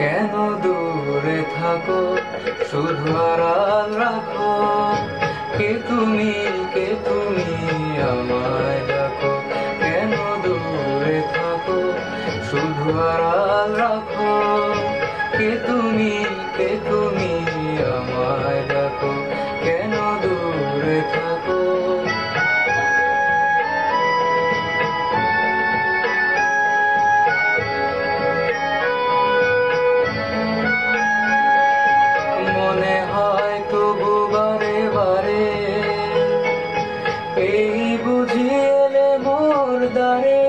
কেন দূরে থাকো, শুধু আড়াল রাখো। কে তুমি, কে তুমি আমায় ডাকো। কেন দূরে থাকো, শুধু আড়াল রাখো। কে তুমি, কে তুমি আমায় ডাকো। কেন দূরে থাকো। মনে হয় তবু বারে বারে, এই বুঝি এলে মোর দ্বারে।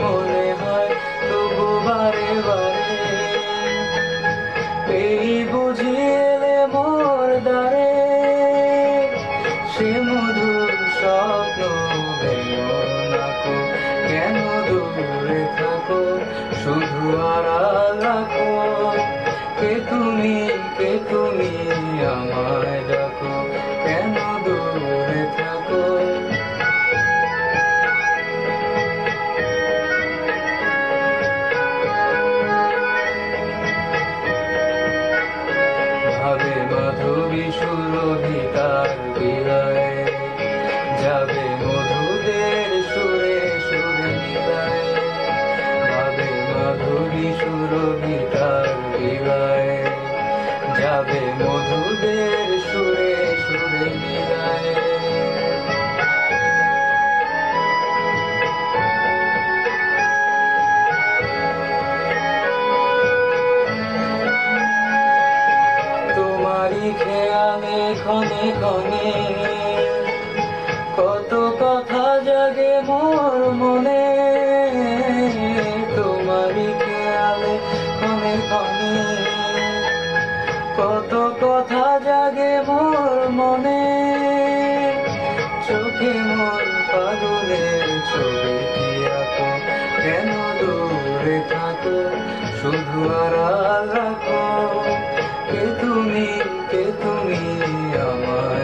মনে হয় তবু বারে বারে, এই বুঝি এলে মোর দ্বারে। সে মধুর স্বপ্ন ভেঙো নাকো। কেন দূরে থাকো, শুধু আড়াল রাখো। কে তুমি, কে তুমি আমায় ডাকো। কেন দূরে থাকো। ভাবে মাধবী সুরভিতার বিলায়, যাবে মধুদের সুরে সুরে মিলায়। ভাবে মাধবী সুরভিতার বিলায়, যাবে মধুদের সুরে সুরে মিলায়। তোমারই খেয়ালে ক্ষণে ক্ষণে, কত কথা জাগে মোর মনে। তোমারই খেয়ালে ক্ষণে ক্ষণে, কত কথা জাগে মোর মনে। চোখে মোর পাগলের ছবি কি আঁকো। কেন দূরে থাকো, শুধু আড়াল রাখো। কে তুমি, কে তুমি আমায়